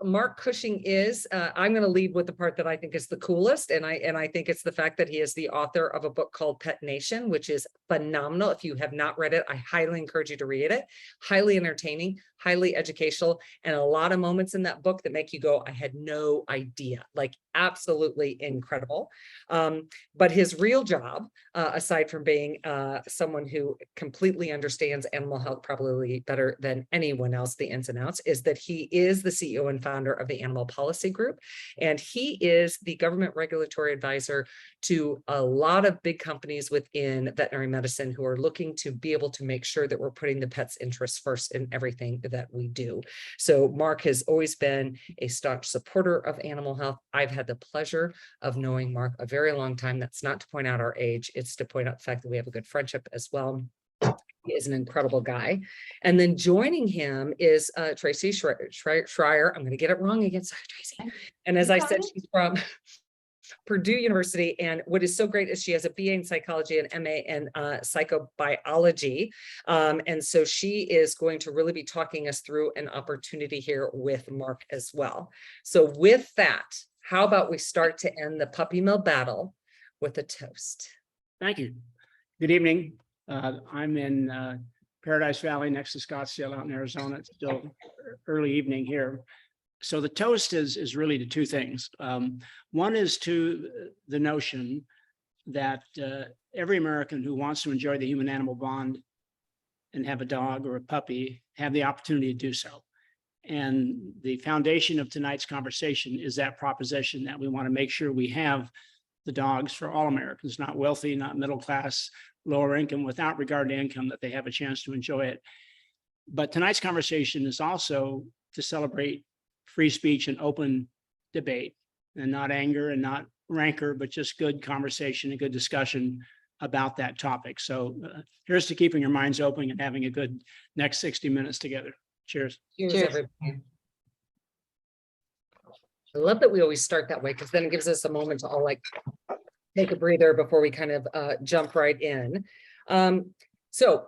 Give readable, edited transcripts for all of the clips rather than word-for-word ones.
Mark Cushing is, I'm going to lead with the part that I think is the coolest. And I think it's the fact that he is the author of a book called Pet Nation, which is phenomenal. If you have not read it, I highly encourage you to read it. Highly entertaining, highly educational, and a lot of moments in that book that make you go, I had no idea, like absolutely incredible. But his real job, aside from being someone who completely understands animal health probably better than anyone else, the ins and outs, is that he is the CEO and founder of the Animal Policy Group. And he is the government regulatory advisor to a lot of big companies within veterinary medicine who are looking to be able to make sure that we're putting the pet's interests first in everything that we do. So Mark has always been a staunch supporter of animal health. I've had the pleasure of knowing Mark a very long time. That's not to point out our age. It's to point out the fact that we have a good friendship as well. He is an incredible guy. And then joining him is Traci Shreyer. I'm going to get it wrong again. Sorry, Traci. And as I said, she's from Purdue University. And what is so great is she has a BA in psychology and MA in psychobiology. And so she is going to really be talking us through an opportunity here with Mark as well. So with that, how about we start to end the puppy mill battle with a toast? Thank you. Good evening. I'm in Paradise Valley next to Scottsdale out in Arizona. It's still early evening here. So the toast is really to two things. One is to the notion that every American who wants to enjoy the human-animal bond and have a dog or a puppy have the opportunity to do so. And the foundation of tonight's conversation is that proposition that we want to make sure we have the dogs for all Americans, not wealthy, not middle class, lower income, without regard to income, that they have a chance to enjoy it. But tonight's conversation is also to celebrate free speech and open debate, and not anger and not rancor, but just good conversation and good discussion about that topic. So here's to keeping your minds open and having a good next 60 minutes together. Cheers. Cheers, everybody. I love that we always start that way, because then it gives us a moment to all like take a breather before we kind of jump right in. So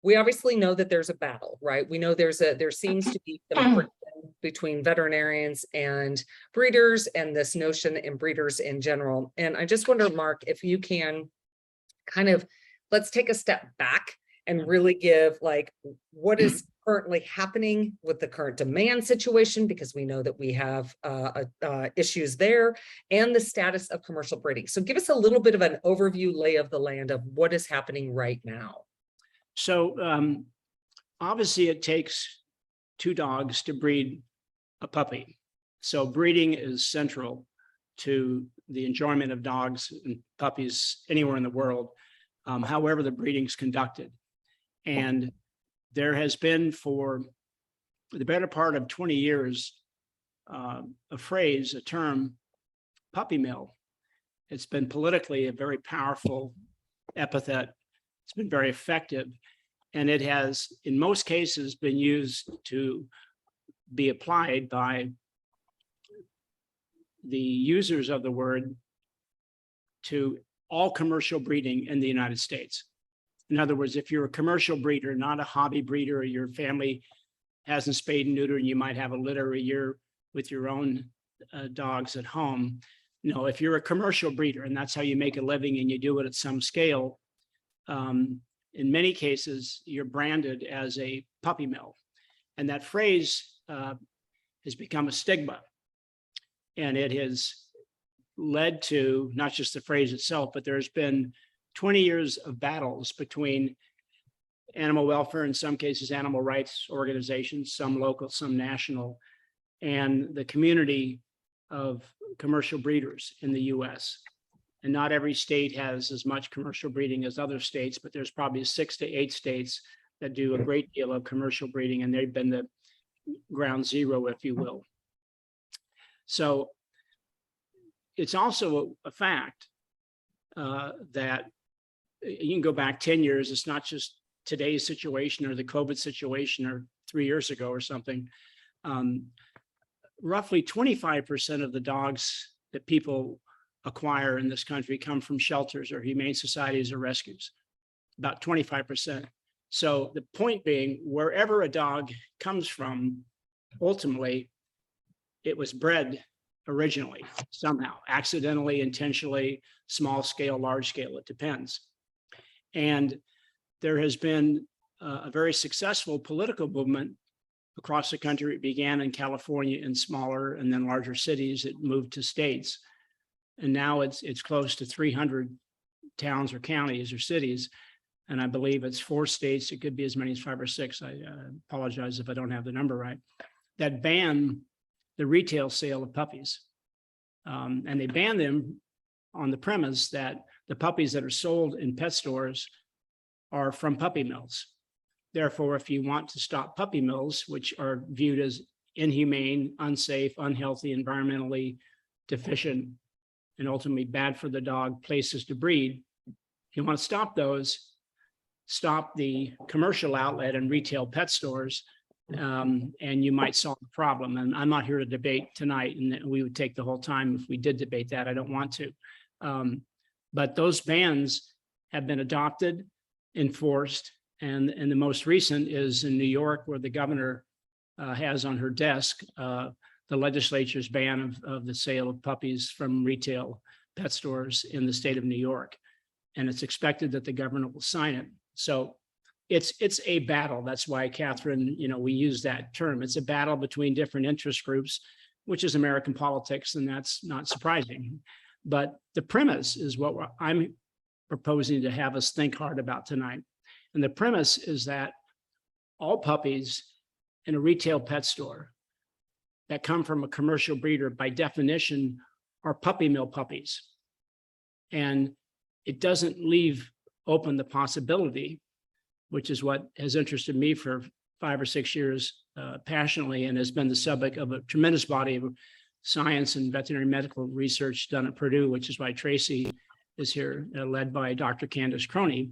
we obviously know that there's a battle, right? We know there seems to be some friction between veterinarians and breeders, and this notion in breeders in general. And I just wonder, Mark, if you can kind of, let's take a step back and really give like what is currently happening with the current demand situation, because we know that we have issues there, and the status of commercial breeding. So give us a little bit of an overview, lay of the land of what is happening right now. So obviously it takes two dogs to breed a puppy. So breeding is central to the enjoyment of dogs and puppies anywhere in the world, however the breeding is conducted. And there has been, for the better part of 20 years, a phrase, a term, puppy mill. It's been politically a very powerful epithet. It's been very effective. And it has, in most cases, been used to be applied by the users of the word to all commercial breeding in the United States. In other words, if you're a commercial breeder, not a hobby breeder, or your family hasn't spayed and neutered, and you might have a litter a year with your own dogs at home. No, if you're a commercial breeder and that's how you make a living and you do it at some scale, in many cases, you're branded as a puppy mill. And that phrase has become a stigma. And it has led to not just the phrase itself, but there's been 20 years of battles between animal welfare, in some cases animal rights organizations, some local, some national, and the community of commercial breeders in the US. And not every state has as much commercial breeding as other states, but there's probably 6 to 8 states that do a great deal of commercial breeding, and they've been the ground zero, if you will. So it's also a fact that you can go back 10 years. It's not just today's situation or the COVID situation or 3 years ago or something. Roughly 25% of the dogs that people acquire in this country come from shelters or humane societies or rescues, about 25%. So the point being, wherever a dog comes from, ultimately, it was bred originally, somehow, accidentally, intentionally, small scale, large scale, it depends. And there has been a very successful political movement across the country. It began in California in smaller and then larger cities. It moved to states. And now it's close to 300 towns or counties or cities. And I believe it's 4 states. It could be as many as 5 or 6. I apologize if I don't have the number right, that ban the retail sale of puppies. And they ban them on the premise that the puppies that are sold in pet stores are from puppy mills. Therefore, if you want to stop puppy mills, which are viewed as inhumane, unsafe, unhealthy, environmentally deficient, and ultimately bad for the dog places to breed, if you want to stop those, stop the commercial outlet and retail pet stores, and you might solve the problem. And I'm not here to debate tonight, and we would take the whole time if we did debate that. I don't want to. But those bans have been adopted, enforced, and the most recent is in New York, where the governor has on her desk the legislature's ban of the sale of puppies from retail pet stores in the state of New York. And it's expected that the governor will sign it. So it's a battle. That's why, Catherine, we use that term. It's a battle between different interest groups, which is American politics, and that's not surprising. But the premise is what I'm proposing to have us think hard about tonight. And the premise is that all puppies in a retail pet store that come from a commercial breeder, by definition, are puppy mill puppies. And it doesn't leave open the possibility, which is what has interested me for 5 or 6 years passionately, and has been the subject of a tremendous body of science and veterinary medical research done at Purdue, which is why Traci is here, led by Dr. Candace Croney.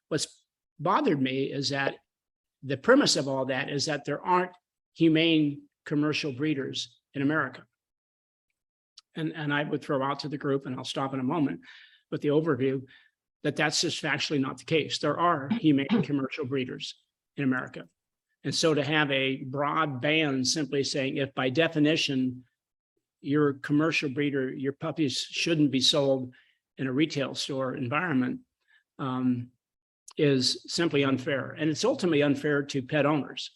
What's bothered me is that the premise of all that is that there aren't humane commercial breeders in America. And I would throw out to the group, and I'll stop in a moment with the overview, that that's just factually not the case. There are humane commercial breeders in America. And so to have a broad ban simply saying, if by definition you're a commercial breeder, your puppies shouldn't be sold in a retail store environment, is simply unfair. And it's ultimately unfair to pet owners.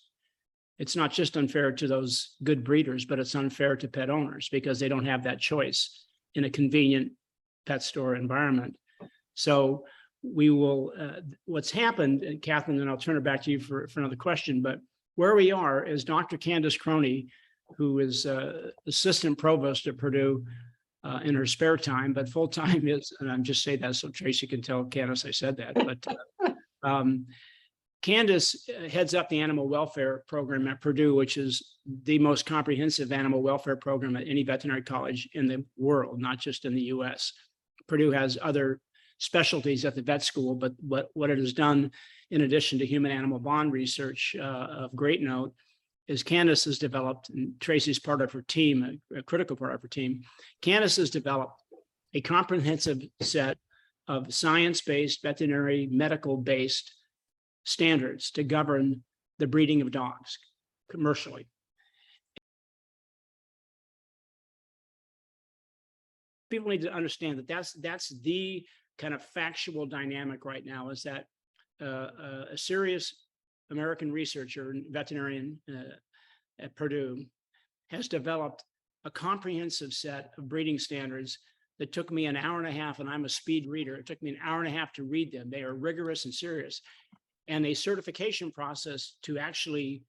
It's not just unfair to those good breeders, but it's unfair to pet owners because they don't have that choice in a convenient pet store environment. So we will, what's happened, and Catherine, then I'll turn it back to you for another question, but where we are is Dr. Candace Croney, who is assistant provost at Purdue in her spare time, but full-time is, and I'm just saying that so Traci can tell Candace I said that, but Candace heads up the animal welfare program at Purdue, which is the most comprehensive animal welfare program at any veterinary college in the world, not just in the US. Purdue has other specialties at the vet school, but what it has done, in addition to human animal bond research of great note, is Candace has developed, and Traci's part of her team, a critical part of her team, Candace has developed a comprehensive set of science-based, veterinary, medical-based standards to govern the breeding of dogs commercially. People need to understand that that's the kind of factual dynamic right now, is that a serious American researcher, veterinarian at Purdue, has developed a comprehensive set of breeding standards that took me an hour and a half, and I'm a speed reader. It took me an hour and a half to read them. They are rigorous and serious, and a certification process to actually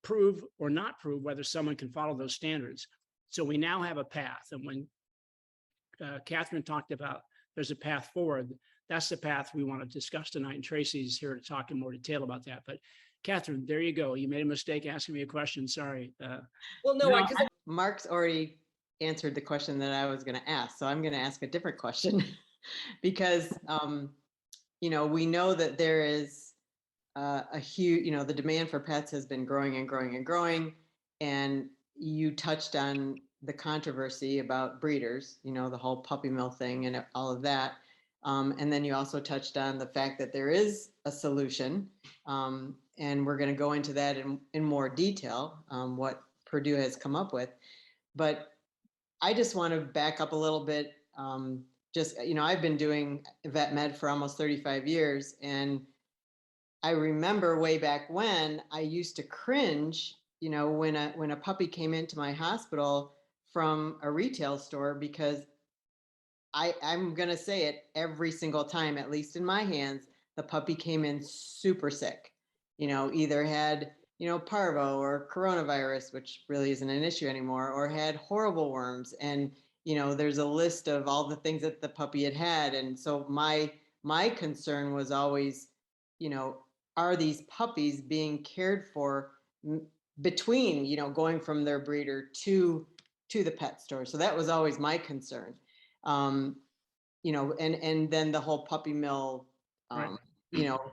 prove or not prove whether someone can follow those standards. So we now have a path, and when Catherine talked about there's a path forward, that's the path we want to discuss tonight, and Traci's here to talk in more detail about that. But Catherine, there you go. You made a mistake asking me a question. Sorry. Well, no, because Mark's already answered the question that I was going to ask, so I'm going to ask a different question because we know that there is a huge, the demand for pets has been growing and growing and growing, and you touched on the controversy about breeders, the whole puppy mill thing and all of that. And then you also touched on the fact that there is a solution. And we're going to go into that in more detail, what Purdue has come up with. But I just want to back up a little bit. I've been doing vet med for almost 35 years. And I remember way back when I used to cringe, when a puppy came into my hospital from a retail store, because I'm going to say it every single time, at least in my hands, the puppy came in super sick, either had, parvo or coronavirus, which really isn't an issue anymore, or had horrible worms. And, there's a list of all the things that the puppy had. And so my concern was always, are these puppies being cared for between, going from their breeder to the pet store? So that was always my concern. And then the whole puppy mill, Right.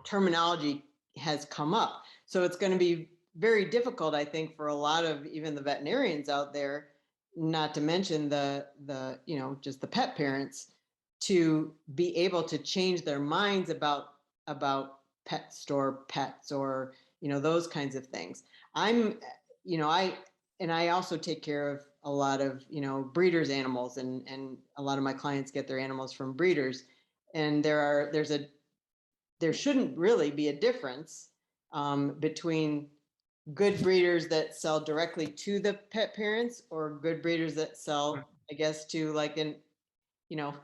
terminology has come up. So it's going to be very difficult, I think, for a lot of even the veterinarians out there, not to mention the just the pet parents, to be able to change their minds about pet store pets, or, those kinds of things. I also take care of a lot of, breeders' animals, and a lot of my clients get their animals from breeders. And there shouldn't really be a difference between good breeders that sell directly to the pet parents, or good breeders that sell, I guess, to like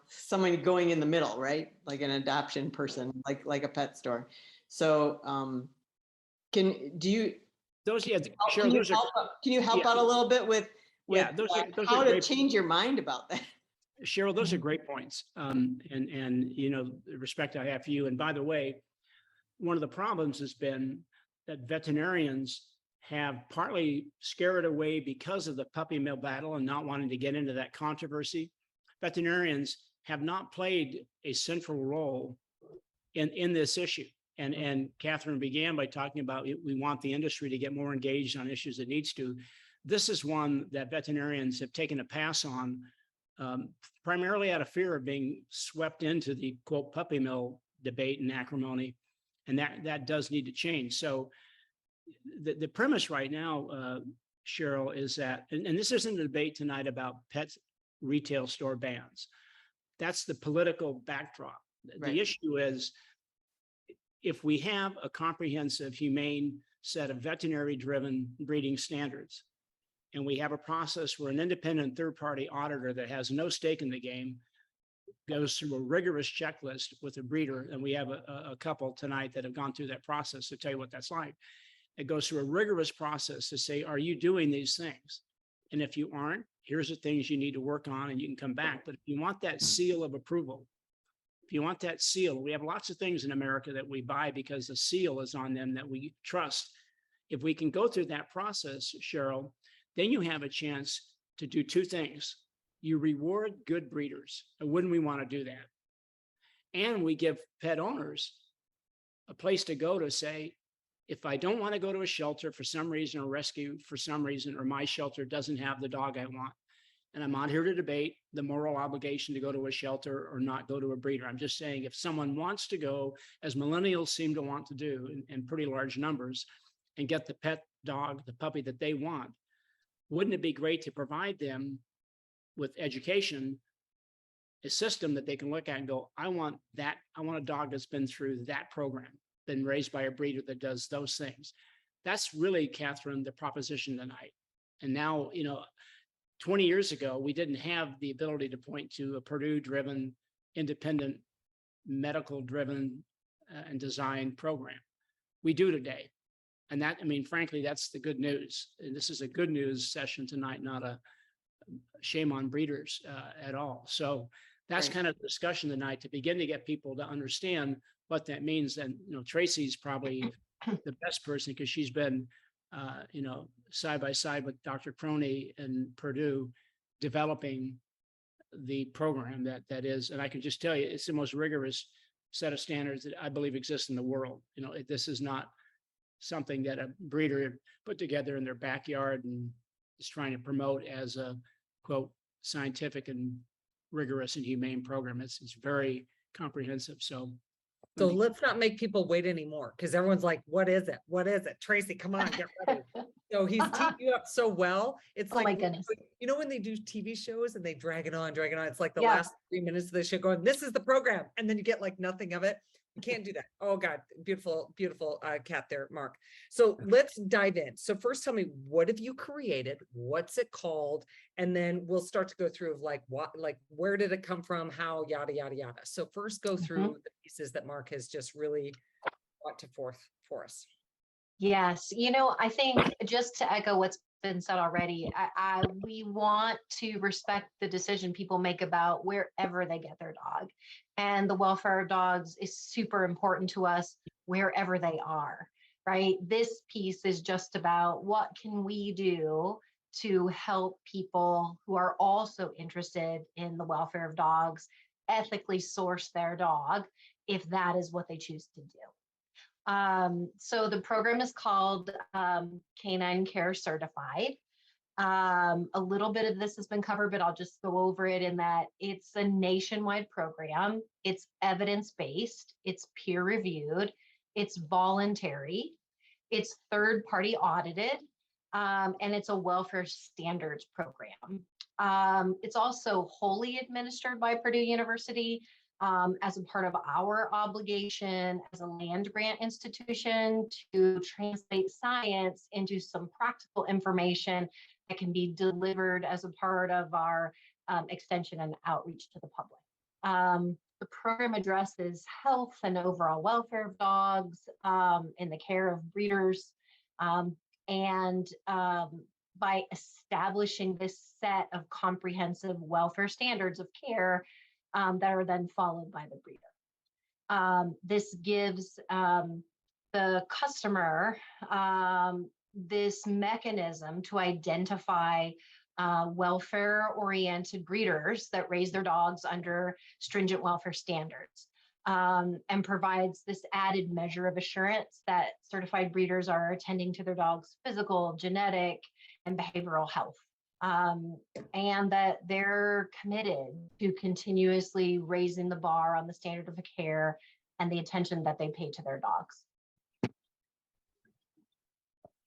someone going in the middle, right? Like an adoption person, like a pet store. So Those, yeah, can you help out a little bit with those how are to great, change your mind about that? Cheryl, those are great points. And the respect I have for you. And by the way, one of the problems has been that veterinarians have partly scared away because of the puppy mill battle and not wanting to get into that controversy. Veterinarians have not played a central role in this issue. And Catherine began by talking about we want the industry to get more engaged on issues it needs to. This is one that veterinarians have taken a pass on, primarily out of fear of being swept into the quote puppy mill debate and acrimony. And that does need to change. So the premise right now, Cheryl, is that, and this isn't a debate tonight about pet retail store bans. That's the political backdrop. Right. The issue is, if we have a comprehensive, humane set of veterinary-driven breeding standards, and we have a process where an independent third-party auditor that has no stake in the game goes through a rigorous checklist with a breeder, and we have a couple tonight that have gone through that process to tell you what that's like. It goes through a rigorous process to say, are you doing these things? And if you aren't, here's the things you need to work on, and you can come back. But if you want that seal of approval, if you want that seal, we have lots of things in America that we buy because the seal is on them that we trust. If we can go through that process, Cheryl, then you have a chance to do two things. You reward good breeders, and wouldn't we want to do that? And we give pet owners a place to go to say, if I don't want to go to a shelter for some reason, or rescue for some reason, or my shelter doesn't have the dog I want, and I'm not here to debate the moral obligation to go to a shelter or not go to a breeder. I'm just saying, if someone wants to go, as millennials seem to want to do in pretty large numbers, and get the pet dog, the puppy that they want, wouldn't it be great to provide them with education, a system that they can look at and go, I want a dog that's been through that program, been raised by a breeder that does those things. That's really, Catherine, the proposition tonight. And now, 20 years ago, we didn't have the ability to point to a Purdue-driven, independent, medical-driven and designed program. We do today. And that, frankly, that's the good news. And this is a good news session tonight, not a shame on breeders at all. So that's Right. kind of the discussion tonight, to begin to get people to understand what that means. And, Traci's probably the best person, because she's been, side by side with Dr. Croney and Purdue, developing the program that is, and I can just tell you, it's the most rigorous set of standards that I believe exists in the world. This is not something that a breeder put together in their backyard and is trying to promote as a quote scientific and rigorous and humane program. It's very comprehensive. So let's not make people wait anymore, because everyone's like, what is it? What is it? Traci, come on, get ready. So he's teed you up so well. It's Oh my like, goodness. you know, when they do TV shows and they drag it on, it's like the Yeah. last 3 minutes of the show going, this is the program. And then you get like nothing of it. You can't do that. Oh God, beautiful, beautiful cat there, Mark. So let's dive in. So first tell me, what have you created? What's it called? And then we'll start to go through of like, what, like, where did it come from? How, yada, yada, yada. So first go through the pieces that Mark has just really brought to forth for us. Yes, I think just to echo what's been said already, we want to respect the decision people make about wherever they get their dog. And the welfare of dogs is super important to us wherever they are, right? This piece is just about what can we do to help people who are also interested in the welfare of dogs ethically source their dog if that is what they choose to do. So the program is called Canine Care Certified. A little bit of this has been covered, but I'll just go over it in that it's a nationwide program. It's evidence-based, it's peer-reviewed, it's voluntary, it's third-party audited, and it's a welfare standards program. It's also wholly administered by Purdue University, as a part of our obligation as a land grant institution to translate science into some practical information that can be delivered as a part of our extension and outreach to the public. The program addresses health and overall welfare of dogs in the care of breeders, and by establishing this set of comprehensive welfare standards of care that are then followed by the breeder. This gives the customer this mechanism to identify welfare-oriented breeders that raise their dogs under stringent welfare standards, and provides this added measure of assurance that certified breeders are attending to their dog's physical, genetic, and behavioral health. And that they're committed to continuously raising the bar on the standard of care and the attention that they pay to their dogs. Do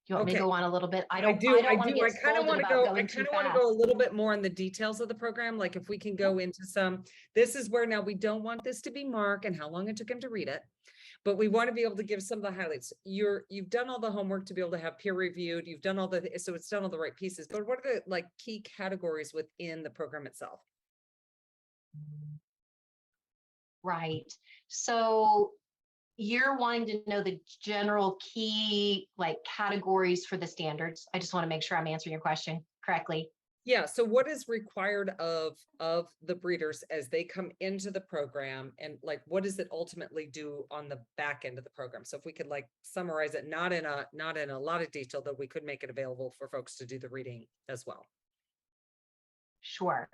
you want me to go on a little bit? I don't want to get scolded about going too fast. I kind of want to go a little bit more on the details of the program. Like if we can go into some, this is where now we don't want this to be Mark and how long it took him to read it. But we want to be able to give some of the highlights. You've done all the homework to be able to have peer reviewed. You've done so it's done all the right pieces. But what are the like key categories within the program itself? Right. So you're wanting to know the general key like categories for the standards. I just want to make sure I'm answering your question correctly. Yeah. So what is required of the breeders as they come into the program, and like, what does it ultimately do on the back end of the program? So if we could like summarize it, not in a lot of detail, that we could make it available for folks to do the reading as well. Sure.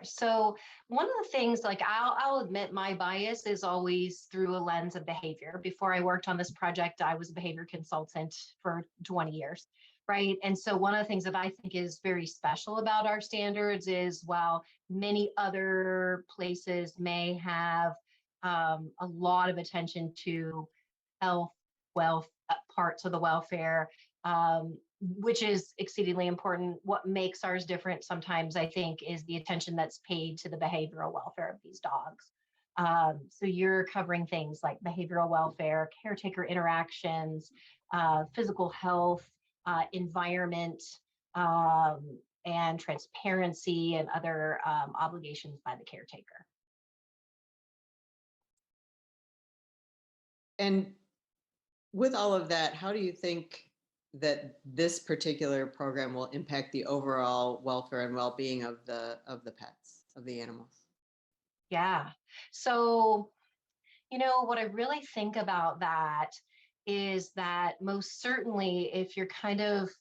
So one of the things, like I'll admit my bias is always through a lens of behavior. Before I worked on this project, I was a behavior consultant for 20 years. Right. And so one of the things that I think is very special about our standards is while many other places may have a lot of attention to health, wealth, parts of the welfare, which is exceedingly important. What makes ours different sometimes, I think, is the attention that's paid to the behavioral welfare of these dogs. So you're covering things like behavioral welfare, caretaker interactions, physical health, environment, and transparency and other obligations by the caretaker. And with all of that, how do you think that this particular program will impact the overall welfare and well-being of the pets, of the animals? Yeah. So, what I really think about that is that most certainly if you're kind of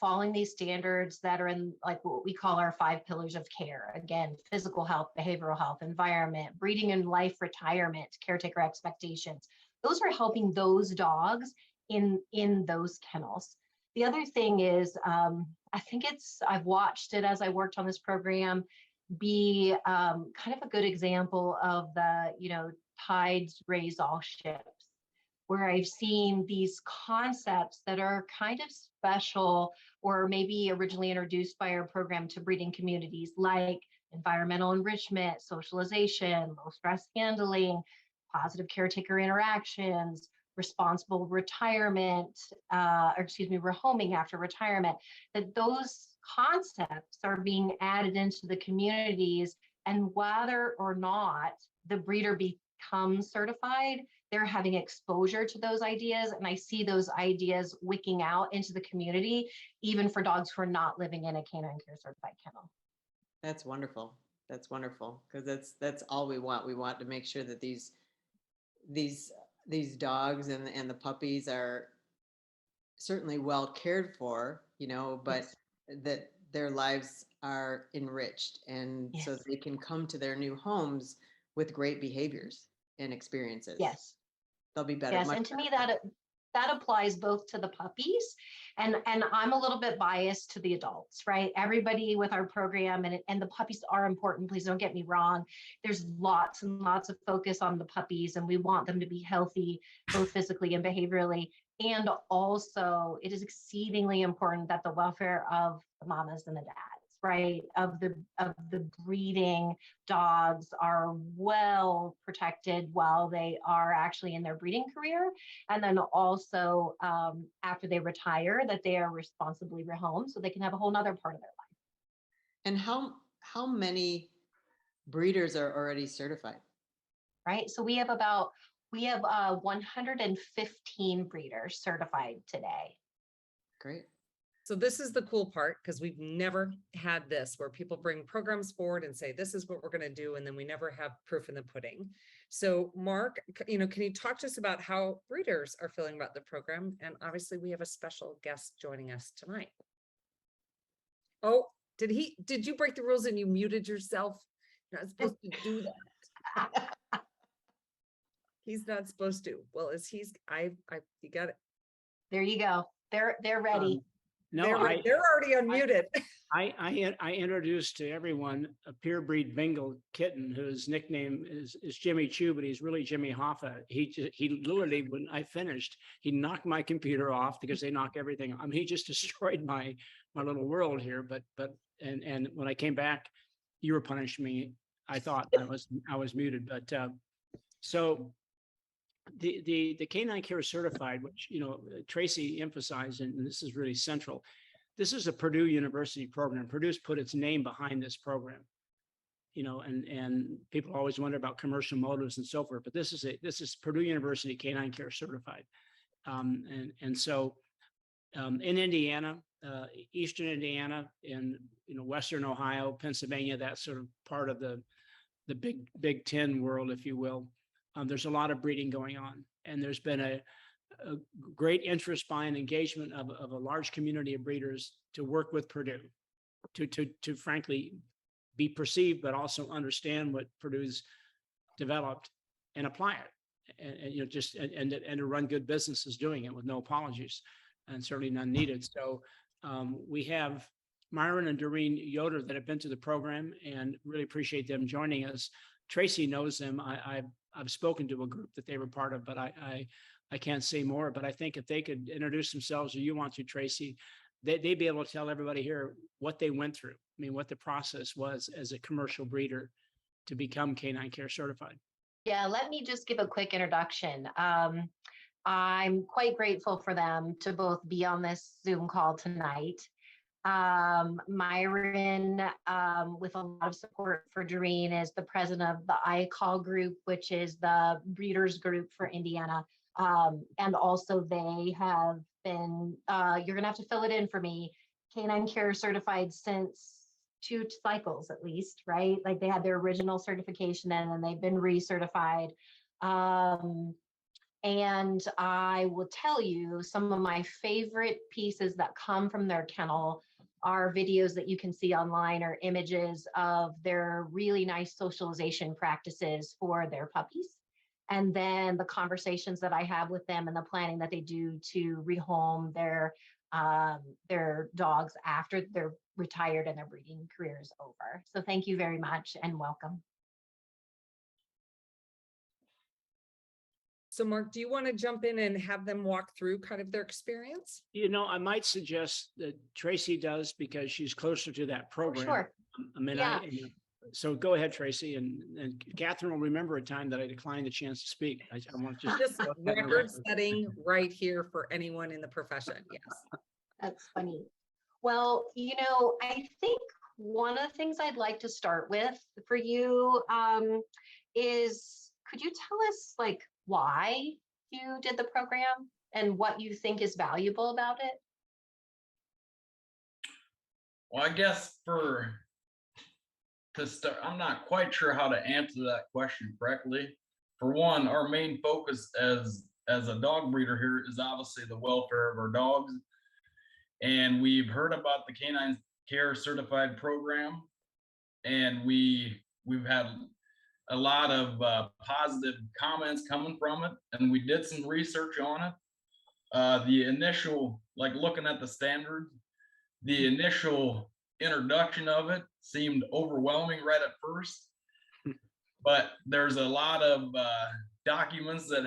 following these standards that are in like what we call our 5 pillars of care, again, physical health, behavioral health, environment, breeding and life retirement, caretaker expectations, those are helping those dogs in those kennels. The other thing is, I think I've watched it as I worked on this program be kind of a good example of the, tides raise all ships, where I've seen these concepts that are kind of special or maybe originally introduced by our program to breeding communities, like environmental enrichment, socialization, low stress handling, positive caretaker interactions, responsible retirement, rehoming after retirement, that those concepts are being added into the communities. And whether or not the breeder becomes certified, they're having exposure to those ideas. And I see those ideas wicking out into the community, even for dogs who are not living in a Canine Care Certified kennel. That's wonderful. That's wonderful, because that's all we want. We want to make sure that these dogs and the puppies are certainly well cared for, but that their lives are enriched, and so Yes. they can come to their new homes with great behaviors and experiences. Yes. They'll be better. Yes, and to me that applies both to the puppies, and I'm a little bit biased to the adults, right? Everybody with our program, and the puppies are important. Please don't get me wrong. There's lots and lots of focus on the puppies, and we want them to be healthy, both physically and behaviorally. And also, it is exceedingly important that the welfare of the mamas and the dads, right, of the breeding dogs are well protected while they are actually in their breeding career, and then also after they retire, that they are responsibly rehomed so they can have a whole nother part of their life. And how many breeders are already certified? Right, so we have 115 breeders certified today. Great. So this is the cool part, because we've never had this where people bring programs forward and say, this is what we're going to do. And then we never have proof in the pudding. So Mark, can you talk to us about how breeders are feeling about the program? And obviously we have a special guest joining us tonight. Oh, did you break the rules and you muted yourself? You're not supposed to do that. He's not supposed to. Well, you got it. There you go. They're ready. No, They're already unmuted. I introduced to everyone a pure breed Bengal kitten whose nickname is Jimmy Choo, but he's really Jimmy Hoffa. He literally, when I finished, he knocked my computer off, because they knock everything. I mean, he just destroyed my little world here. But when I came back, you were punishing me. I thought I was muted. But so the Canine Care Certified, which Traci emphasized, and this is really central. This is a Purdue University program. Purdue's put its name behind this program, and people always wonder about commercial motives and so forth. But this is Purdue University Canine Care Certified, so in Indiana, Eastern Indiana, in Western Ohio, Pennsylvania, that sort of part of the Big Ten world, if you will. There's a lot of breeding going on, and there's been a great interest by and engagement of a large community of breeders to work with Purdue, to frankly be perceived, but also understand what Purdue's developed and apply it, and to run good businesses doing it with no apologies, and certainly none needed. So we have Myron and Doreen Yoder that have been to the program, and really appreciate them joining us. Traci knows them. I've spoken to a group that they were part of, but I can't say more. But I think if they could introduce themselves, or you want to, Traci, they'd be able to tell everybody here what they went through. I mean, what the process was as a commercial breeder to become Canine Care Certified. Yeah, let me just give a quick introduction. I'm quite grateful for them to both be on this Zoom call tonight. Myron, with a lot of support for Doreen, is the president of the iCall group, which is the breeders group for Indiana. And also they have been, you're gonna have to fill it in for me, Canine Care Certified since 2 cycles at least, right? Like they had their original certification and then they've been recertified. And I will tell you, some of my favorite pieces that come from their kennel are videos that you can see online, or images of their really nice socialization practices for their puppies. And then the conversations that I have with them and the planning that they do to rehome their dogs after they're retired and their breeding career is over. So thank you very much and welcome. So Mark, do you want to jump in and have them walk through kind of their experience? I might suggest that Traci does because she's closer to that program. Sure. I mean, Yeah. So go ahead, Traci, and Catherine will remember a time that I declined the chance to speak. I want to Just put that on the record record. setting right here for anyone in the profession. Yes. That's funny. Well, I think one of the things I'd like to start with for you is, could you tell us like why you did the program and what you think is valuable about it? Well, I guess to start, I'm not quite sure how to answer that question correctly. For one, our main focus as a dog breeder here is obviously the welfare of our dogs. And we've heard about the Canine Care Certified program, and we've had a lot of positive comments coming from it, and we did some research on it. The initial, like looking at the standards, the initial introduction of it seemed overwhelming right at first, but there's a lot of documents that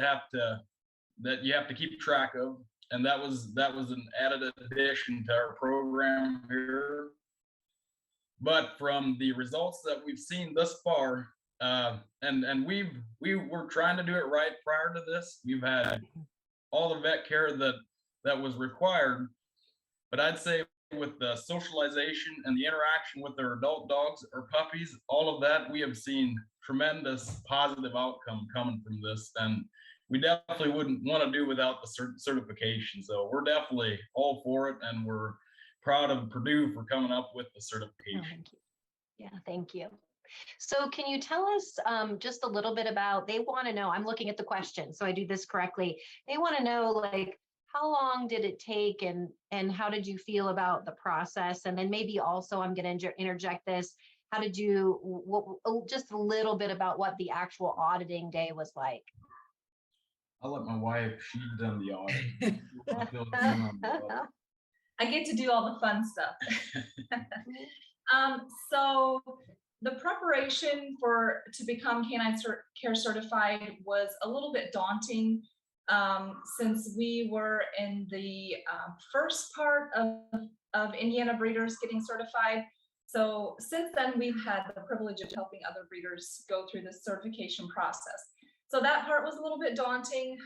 you have to keep track of, and that was an added addition to our program here. But from the results that we've seen thus far, and we were trying to do it right prior to this. We've had all the vet care that was required, but I'd say with the socialization and the interaction with their adult dogs or puppies, all of that, we have seen tremendous positive outcome coming from this, and we definitely wouldn't want to do without the certification. So we're definitely all for it, and we're proud of Purdue for coming up with the certification. Oh, thank you. Yeah, thank you. So can you tell us just a little bit about, they want to know, I'm looking at the question, so I do this correctly. They want to know, like, how long did it take and how did you feel about the process? And then maybe also, I'm going to interject this. How did you, just a little bit about what the actual auditing day was like? I'll let my wife, she's done the audit. I'll fill in on the audit. I get to do all the fun stuff. So the preparation to become Canine Care Certified was a little bit daunting since we were in the first part of Indiana breeders getting certified. So since then, we've had the privilege of helping other breeders go through this certification process. So that part was a little bit daunting.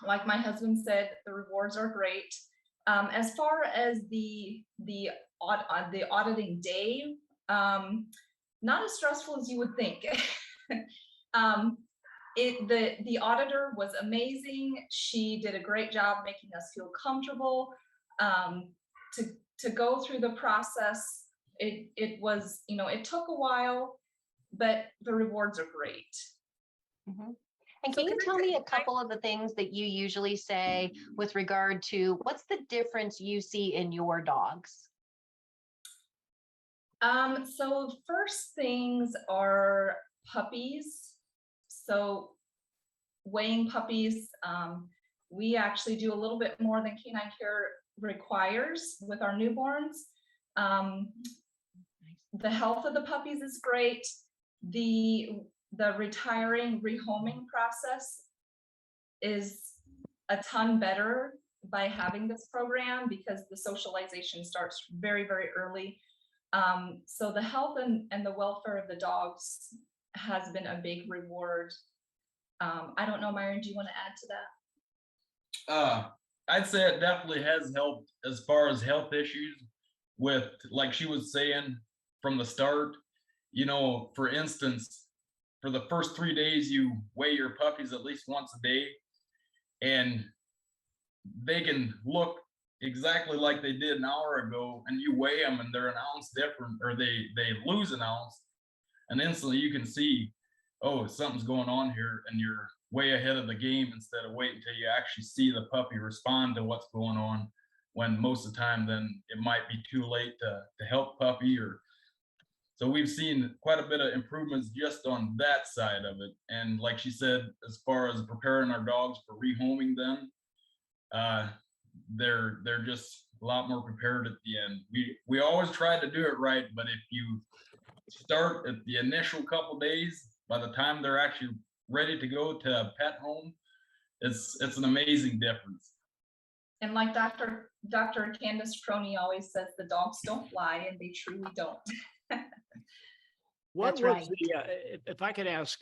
Like my husband said, the rewards are great. As far as the auditing day, not as stressful as you would think. The auditor was amazing. She did a great job making us feel comfortable to go through the process. It was, it took a while, but the rewards are great. Mm-hmm. And So can you can I tell say- me a couple of the things that you usually say with regard to what's the difference you see in your dogs? So first things are puppies. So weighing puppies, we actually do a little bit more than Canine Care requires with our newborns. The health of the puppies is great. The retiring, rehoming process is a ton better by having this program because the socialization starts very, very early. So the health and the welfare of the dogs has been a big reward. I don't know, Myron, do you want to add to that? I'd say it definitely has helped as far as health issues with, like she was saying from the start, for instance, for the first 3 days, you weigh your puppies at least once a day, and they can look exactly like they did an hour ago, and you weigh them and they're an ounce different, or they lose an ounce, and instantly you can see, oh, something's going on here, and you're way ahead of the game instead of waiting until you actually see the puppy respond to what's going on, when most of the time then it might be too late to help puppy. Or so we've seen quite a bit of improvements just on that side of it. And like she said, as far as preparing our dogs for rehoming them, they're just a lot more prepared at the end. We always try to do it right, but if you start at the initial couple days, by the time they're actually ready to go to a pet home, it's an amazing difference. And like Dr. Candace Croney always says, the dogs don't lie, and they truly don't. What That's was right. if I could ask,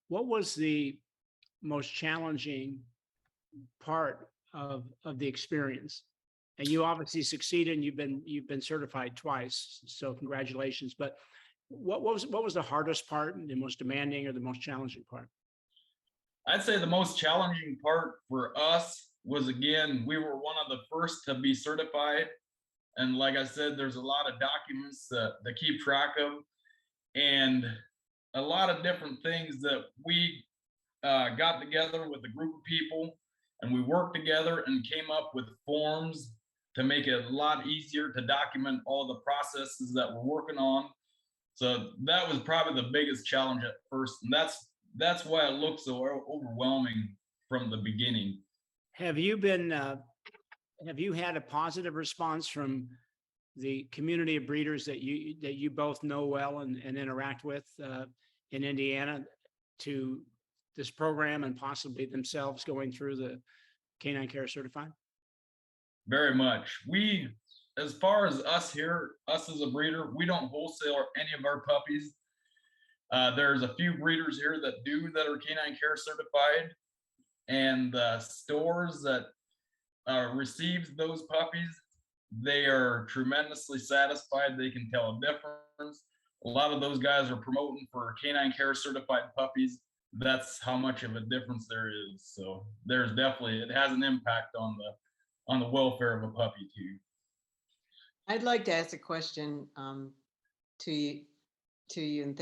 what was the most challenging part of the experience? And you obviously succeeded, and you've been certified twice, so congratulations. But what was the hardest part, and the most demanding, or the most challenging part? I'd say the most challenging part for us was, again, we were one of the first to be certified. And like I said, there's a lot of documents that keep track of, and a lot of different things that we got together with a group of people, and we worked together and came up with forms to make it a lot easier to document all the processes that we're working on. So that was probably the biggest challenge at first. And that's why it looked so overwhelming from the beginning. Have you had a positive response from the community of breeders that you both know well and interact with in Indiana to this program, and possibly themselves going through the Canine Care Certified? Very much. As far as us here, us as a breeder, we don't wholesale any of our puppies. There's a few breeders here that are Canine Care Certified, and the stores that receives those puppies, they are tremendously satisfied. They can tell a difference. A lot of those guys are promoting for Canine Care Certified puppies. That's how much of a difference there is. So there's definitely, it has an impact on the welfare of a puppy too. I'd like to ask a question to you, and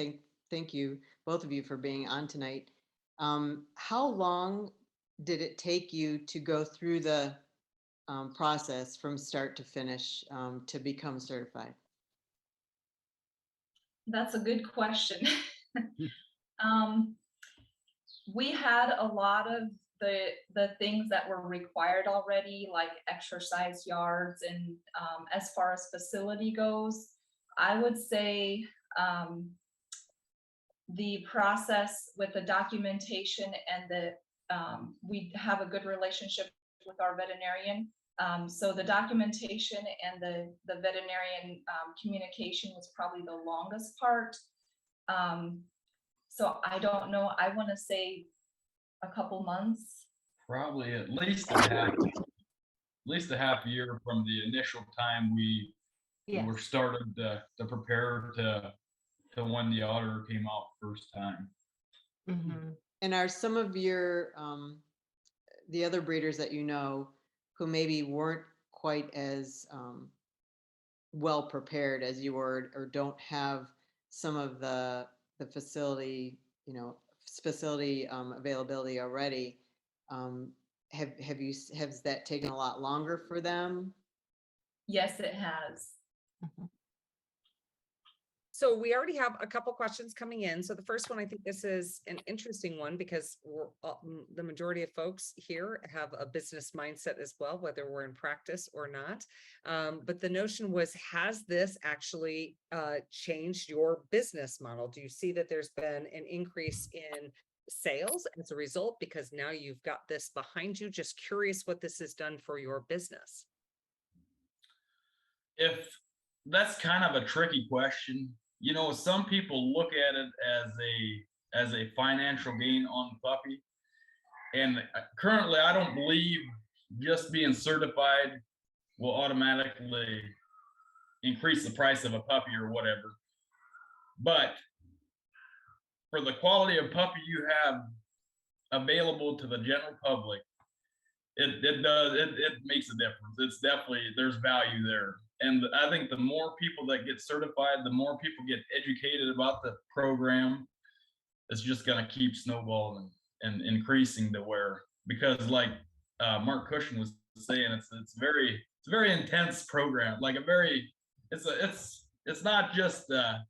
thank you, both of you, for being on tonight. How long did it take you to go through the process from start to finish to become certified? That's a good question. We had a lot of the things that were required already, like exercise yards, and as far as facility goes, I would say the process with the documentation and we have a good relationship with our veterinarian. So the documentation and the veterinarian communication was probably the longest part. So I don't know, I want to say a couple months. Probably at least a half year from the initial time we Yes. were started to prepare to when the auditor came out first time. Mhm. And are some of your the other breeders that you know who maybe weren't quite as well prepared as you were, or don't have some of the facility, facility availability already, has that taken a lot longer for them? Yes, it has. Mhm. So we already have a couple questions coming in. So the first one, I think this is an interesting one because the majority of folks here have a business mindset as well, whether we're in practice or not. But the notion was, has this actually changed your business model? Do you see that there's been an increase in sales as a result, because now you've got this behind you? Just curious what this has done for your business. If that's kind of a tricky question. Some people look at it as a financial gain on the puppy. And currently, I don't believe just being certified will automatically increase the price of a puppy or whatever. But for the quality of puppy you have available to the general public, it makes a difference. It's definitely, there's value there. And I think the more people that get certified, the more people get educated about the program, it's just going to keep snowballing and increasing to where, because like Mark Cushing was saying, it's a very intense program. Like it's not just a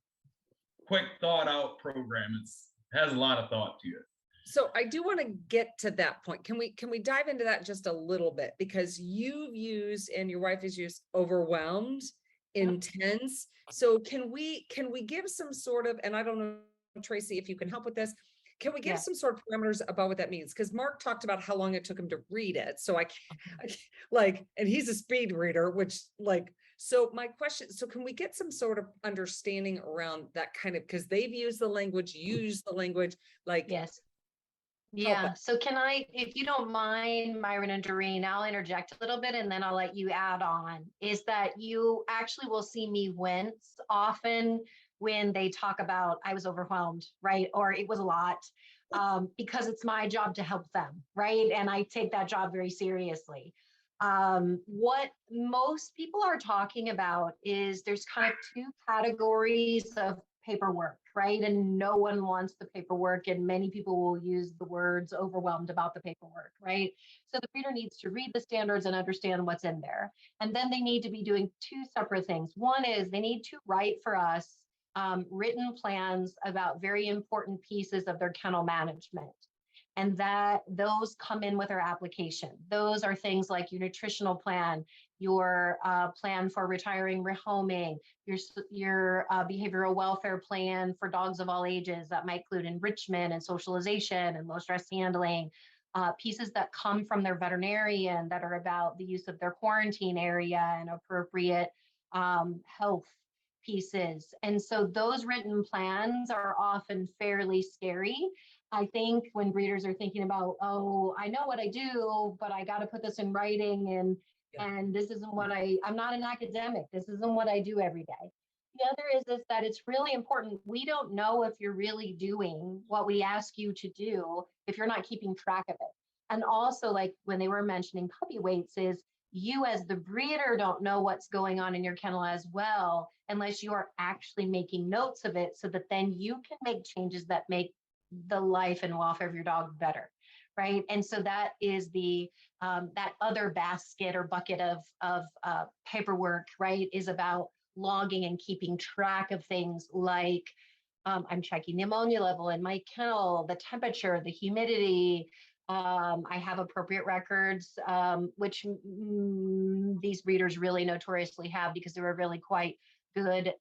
quick thought out program. It has a lot of thought to it. So I do want to get to that point. Can we dive into that just a little bit? Because you've used, and your wife has used, overwhelmed, intense. So can we give some sort of, and I don't know, Traci, if you can help with this, can we give Yeah. some sort of parameters about what that means? Because Mark talked about how long it took him to read it. So like, and he's a speed reader, which like, so my question, so can we get some sort of understanding around that kind of, because they've used the language, like, Yes. help Yeah. So can I, if you don't mind, Myron and Doreen, I'll interject a little bit and then I'll let you add on, is that you actually will see me wince often when they talk about I was overwhelmed, right? Or it was a lot, because it's my job to help them, right? And I take that job very seriously. What most people are talking about is there's kind of two categories of paperwork, right? And no one wants the paperwork, and many people will use the words overwhelmed about the paperwork, right? So the breeder needs to read the standards and understand what's in there. And then they need to be doing two separate things. One is they need to write for us written plans about very important pieces of their kennel management. And that those come in with our application. Those are things like your nutritional plan, your plan for retiring, rehoming, your behavioral welfare plan for dogs of all ages that might include enrichment and socialization and low stress handling, pieces that come from their veterinarian that are about the use of their quarantine area and appropriate health pieces. And so those written plans are often fairly scary. I think when breeders are thinking about, oh, I know what I do, but I got to put this in writing, and this isn't what I'm not an academic. This isn't what I do every day. The other is that it's really important. We don't know if you're really doing what we ask you to do if you're not keeping track of it. And also, like when they were mentioning puppy weights, is you as the breeder don't know what's going on in your kennel as well, unless you are actually making notes of it so that then you can make changes that make the life and welfare of your dog better, right? And so that is the that other basket or bucket of paperwork, right, is about logging and keeping track of things like I'm checking the ammonia level in my kennel, the temperature, the humidity. I have appropriate records, which these breeders really notoriously have because they were really quite good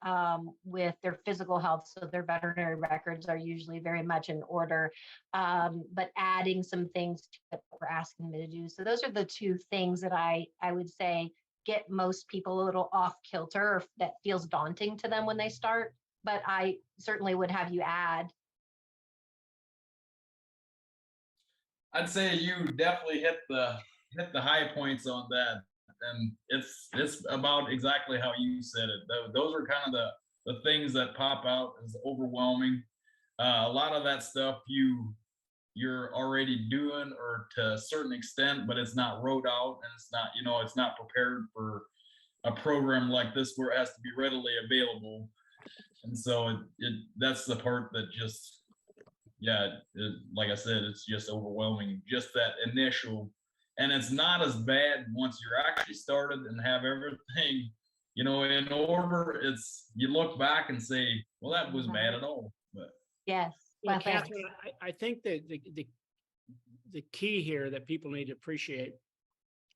with their physical health. So their veterinary records are usually very much in order, but adding some things to what we're asking them to do. So those are the two things that I would say get most people a little off kilter, or that feels daunting to them when they start. But I certainly would have you add. I'd say you definitely hit the high points on that, and it's about exactly how you said it. Those are kind of the things that pop out as overwhelming. A lot of that stuff you're already doing, or to a certain extent, but it's not wrote out, and it's not prepared for a program like this where it has to be readily available. And so that's the part that just, like I said, it's just overwhelming, just that initial. And it's not as bad once you're actually started and have everything, in order. You look back and say, well, that was bad at all. But Yes. Well, Well, thanks. Catherine, I think that the key here that people need to appreciate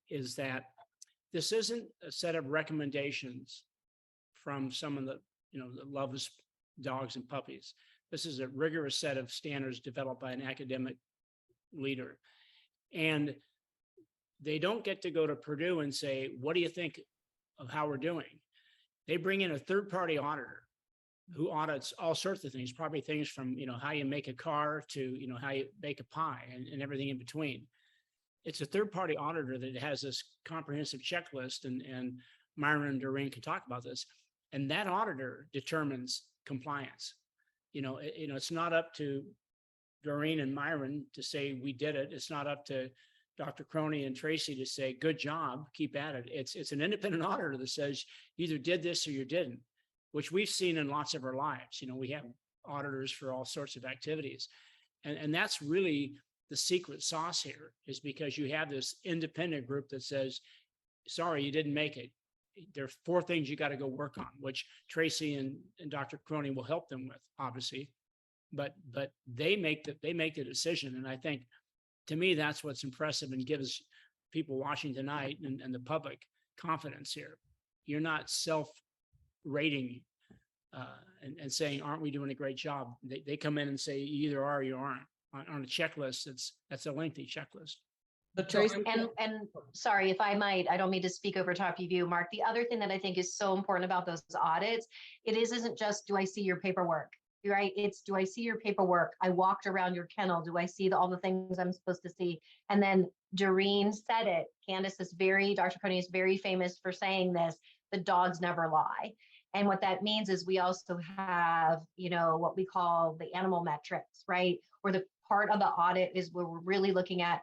is that this isn't a set of recommendations from someone that that loves dogs and puppies. This is a rigorous set of standards developed by an academic leader. And they don't get to go to Purdue and say, what do you think of how we're doing? They bring in a third-party auditor who audits all sorts of things, probably things from, how you make a car to, how you bake a pie and everything in between. It's a third-party auditor that has this comprehensive checklist, and Myron and Doreen can talk about this. And that auditor determines compliance. It's not up to Doreen and Myron to say we did it. It's not up to Dr. Croney and Traci to say, good job, keep at it. It's an independent auditor that says you either did this or you didn't, which we've seen in lots of our lives. We have auditors for all sorts of activities. And that's really the secret sauce here, is because you have this independent group that says, sorry, you didn't make it. There are 4 things you got to go work on, which Traci and Dr. Croney will help them with, obviously. But they make the decision. And I think, to me, that's what's impressive and gives people watching tonight and the public confidence here. You're not self-rating and saying, aren't we doing a great job? They come in and say, you either are or you aren't. on a checklist, that's a lengthy checklist. But Tracy, And sorry, if I might, I don't mean to speak over top of you, Mark. The other thing that I think is so important about those audits, isn't just, do I see your paperwork, right? It's, do I see your paperwork? I walked around your kennel. Do I see all the things I'm supposed to see? And then Doreen said it. Candace is Dr. Croney is very famous for saying this, the dogs never lie. And what that means is we also have, what we call the animal metrics, right? Where the part of the audit is where we're really looking at,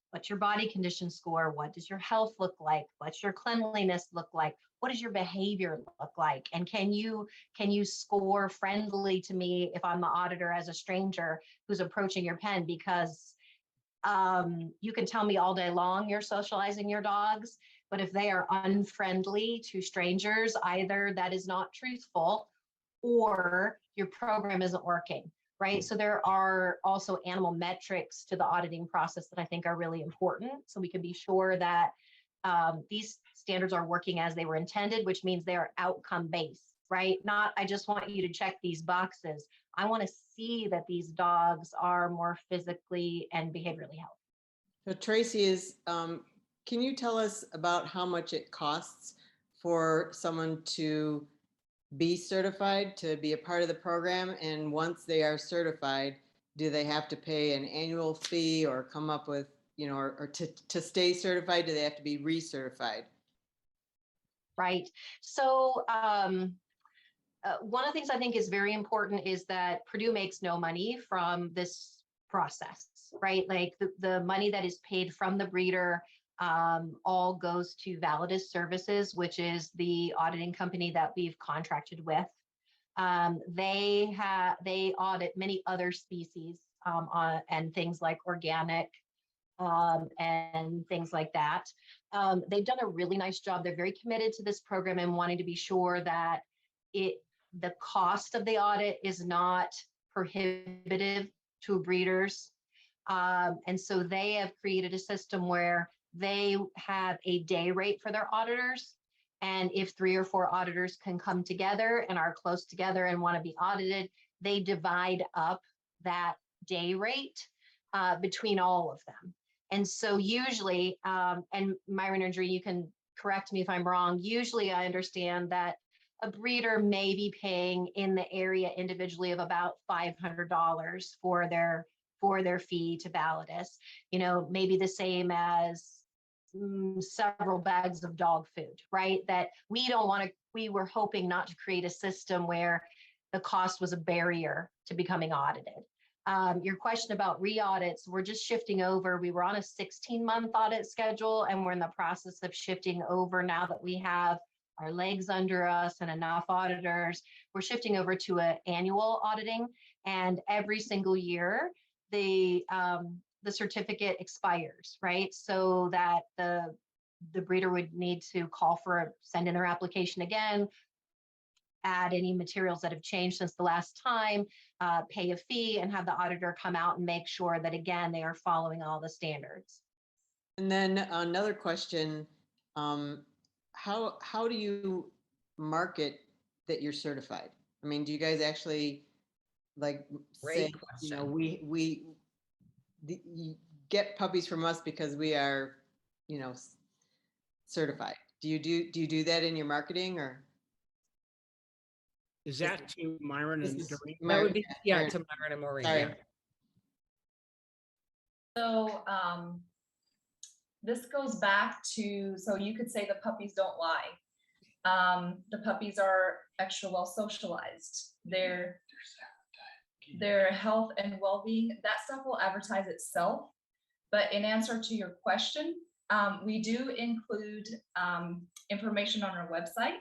what's your body condition score? What does your health look like? What's your cleanliness look like? What does your behavior look like? And can you score friendly to me if I'm the auditor as a stranger who's approaching your pen? Because you can tell me all day long you're socializing your dogs, but if they are unfriendly to strangers, either that is not truthful or your program isn't working. Right. So there are also animal metrics to the auditing process that I think are really important. So we can be sure that these standards are working as they were intended, which means they are outcome based, right? Not, I just want you to check these boxes. I want to see that these dogs are more physically and behaviorally healthy. so Tracy can you tell us about how much it costs for someone to be certified, to be a part of the program? And once they are certified, do they have to pay an annual fee or come up with, or to stay certified, do they have to be recertified? Right. So one of the things I think is very important is that Purdue makes no money from this process, right? Like the money that is paid from the breeder all goes to Validus Services, which is the auditing company that we've contracted with. They audit many other species and things like organic and things like that. They've done a really nice job. They're very committed to this program and wanting to be sure that the cost of the audit is not prohibitive to breeders. And so they have created a system where they have a day rate for their auditors. And if 3 or 4 auditors can come together and are close together and want to be audited, they divide up that day rate between all of them. And so usually, and Myron and Drew, you can correct me if I'm wrong, usually I understand that a breeder may be paying in the area individually of about $500 for their fee to Validus, maybe the same as several bags of dog food, right? That we were hoping not to create a system where the cost was a barrier to becoming audited. Your question about re-audits, we're just shifting over. We were on a 16-month audit schedule, and we're in the process of shifting over now that we have our legs under us and enough auditors. We're shifting over to an annual auditing, and every single year, the certificate expires, right? So that the breeder would need to send in their application again, add any materials that have changed since the last time, pay a fee, and have the auditor come out and make sure that, again, they are following all the standards. And then another question, how do you market that you're certified? I mean, do you guys actually say, you get puppies from us because we are, certified? Do you do that in your marketing, or? Is that to Myron and Doreen? That would be, to Myron and Maureen. Sorry. Yeah. So this goes back to, so you could say the puppies don't lie. The puppies are extra well socialized. Their health and well-being, that stuff will advertise itself. But in answer to your question, we do include information on our website,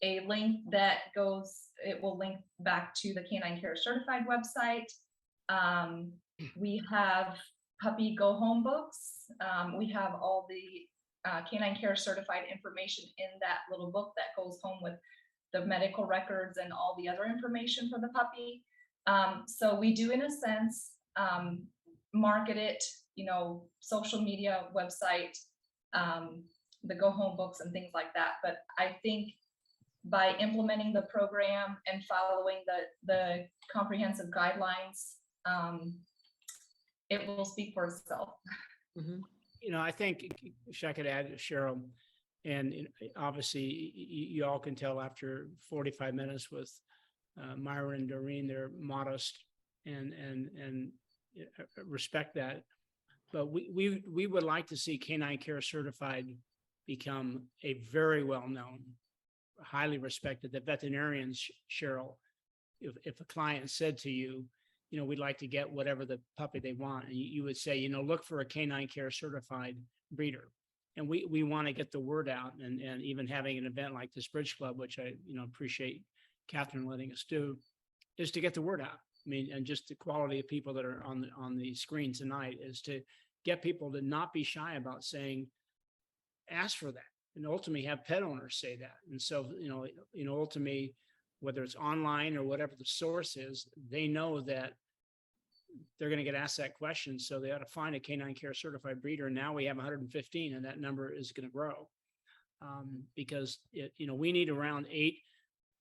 a link that it will link back to the Canine Care Certified website. We have puppy go home books. We have all the Canine Care Certified information in that little book that goes home with the medical records and all the other information for the puppy. So we do, in a sense, market it, social media, website, the go home books and things like that. But I think by implementing the program and following the comprehensive guidelines, it will speak for itself. Mhm. I think if I could add, Cheryl, and obviously you all can tell after 45 minutes with Myra and Doreen, they're modest and respect that. But we would like to see Canine Care Certified become a very well-known, highly respected, the veterinarians, Cheryl, if a client said to you, we'd like to get whatever the puppy they want, and you would say, look for a Canine Care Certified breeder. And we want to get the word out, and even having an event like this Bridge Club, which I, appreciate Catherine letting us do, is to get the word out. I mean, and just the quality of people that are on the screen tonight is to get people to not be shy about saying, ask for that, and ultimately have pet owners say that. And so, ultimately, whether it's online or whatever the source is, they know that they're going to get asked that question. So they ought to find a Canine Care Certified breeder. And now we have 115, and that number is going to grow because we need around 8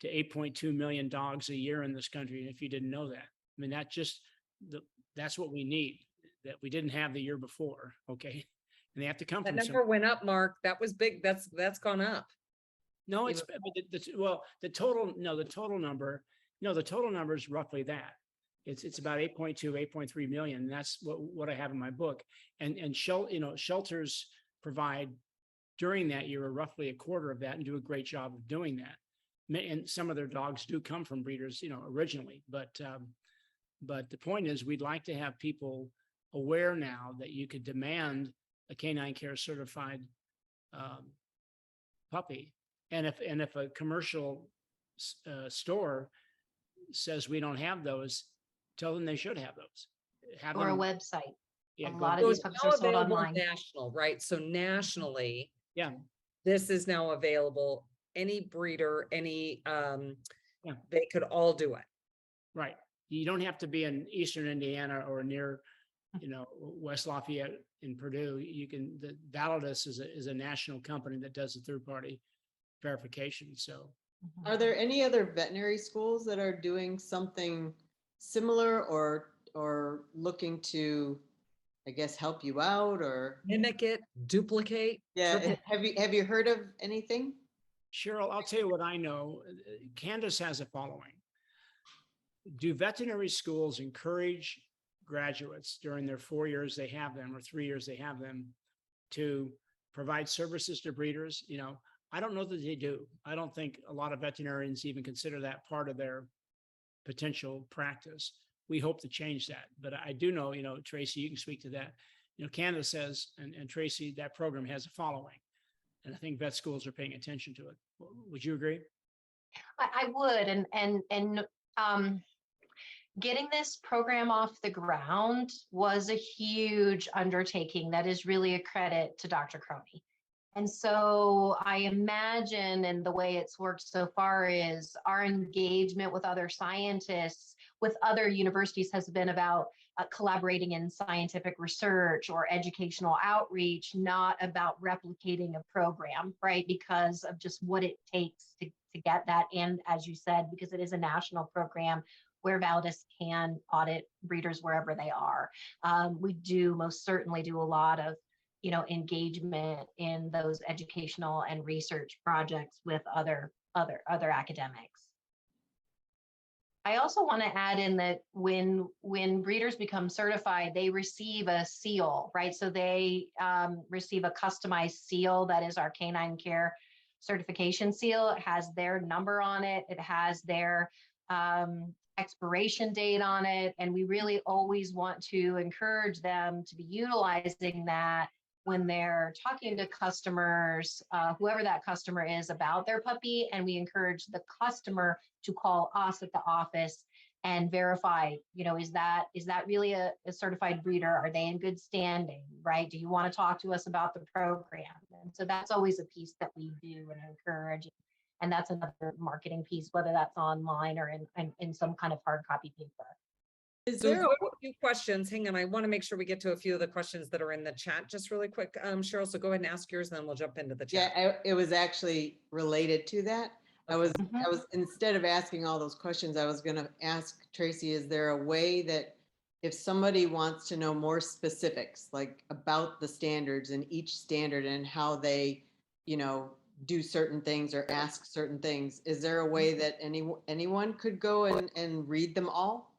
to 8.2 million dogs a year in this country. And if you didn't know that, I mean, that's what we need, that we didn't have the year before. Okay. And they have to come That from number went up, Mark. That was big. That's gone up. No, it's the total number is roughly that. It's about 8.2, 8.3 million. And that's what I have in my book. And shelters provide during that year roughly a quarter of that and do a great job of doing that. And some of their dogs do come from breeders, originally. But the point is, we'd like to have people aware now that you could demand a Canine Care Certified puppy. And if a commercial store says we don't have those, tell them they should have those. Or a website. Yeah, A lot So of these it's puppies now are sold available online. national, right? So nationally, Yeah. this is now available. Any breeder, any Yeah. they could all do it. Right. You don't have to be in Eastern Indiana or near, West Lafayette in Purdue. You can. The Validus is a national company that does a third-party verification. So, Are there any other veterinary schools that are doing something similar or looking to, I guess, help you out or? Mimic it, duplicate. Yeah. Have you heard of anything? Cheryl, I'll tell you what I know. Candace has a following. Do veterinary schools encourage graduates during their 4 years they have them, or 3 years they have them, to provide services to breeders? I don't know that they do. I don't think a lot of veterinarians even consider that part of their potential practice. We hope to change that. But I do know, Traci, you can speak to that. Canada says, and Traci, that program has a following. And I think vet schools are paying attention to it. Would you agree? I would, and getting this program off the ground was a huge undertaking that is really a credit to Dr. Croney. And so I imagine, and the way it's worked so far is our engagement with other scientists, with other universities, has been about collaborating in scientific research or educational outreach, not about replicating a program, right? Because of just what it takes to get that. And as you said, because it is a national program where Validus can audit breeders wherever they are. We do most certainly do a lot of engagement in those educational and research projects with other academics. I also want to add in that when breeders become certified, they receive a seal, right? So they receive a customized seal that is our Canine Care Certification seal. It has their number on it. It has their expiration date on it. And we really always want to encourage them to be utilizing that when they're talking to customers, whoever that customer is, about their puppy. And we encourage the customer to call us at the office and verify, is that really a certified breeder? Are they in good standing, right? Do you want to talk to us about the program? And so that's always a piece that we do and encourage. And that's another marketing piece, whether that's online or in some kind of hard copy paper. So we've got a few questions. Hang on, I want to make sure we get to a few of the questions that are in the chat just really quick, Cheryl. So go ahead and ask yours, and then we'll jump into the chat. Yeah, it was actually related to that. I was instead of asking all those questions, I was going to ask Traci, is there a way that if somebody wants to know more specifics, like about the standards and each standard and how they, do certain things or ask certain things, is there a way that anyone could go and read them all?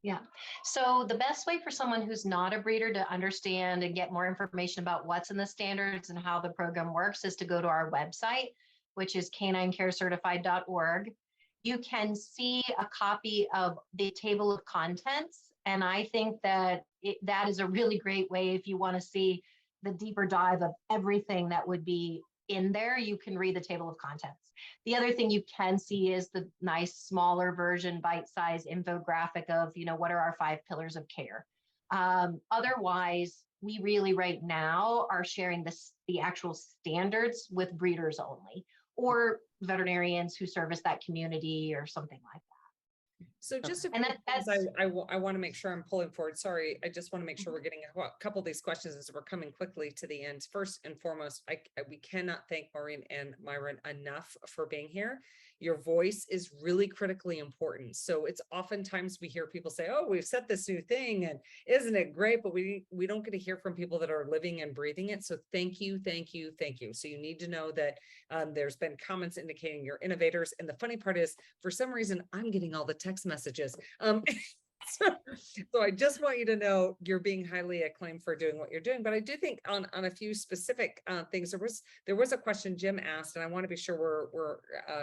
Yeah. So the best way for someone who's not a breeder to understand and get more information about what's in the standards and how the program works is to go to our website, which is caninecarecertified.org. You can see a copy of the table of contents. And I think that that is a really great way if you want to see the deeper dive of everything that would be in there. You can read the table of contents. The other thing you can see is the nice smaller version, bite-sized infographic of, what are our 5 pillars of care. Otherwise, we really right now are sharing the actual standards with breeders only, or veterinarians who service that community or something like that. So just a And few that's things I want to make sure I'm pulling forward. Sorry, I just want to make sure we're getting a couple of these questions as we're coming quickly to the end. First and foremost, we cannot thank Maureen and Myron enough for being here. Your voice is really critically important. So it's oftentimes we hear people say, "Oh, we've set this new thing, and isn't it great?" But we don't get to hear from people that are living and breathing it. So thank you, thank you, thank you. So you need to know that there's been comments indicating you're innovators, and the funny part is, for some reason, I'm getting all the text messages. So I just want you to know you're being highly acclaimed for doing what you're doing. But I do think on a few specific things, there was a question Jim asked, and I want to be sure we're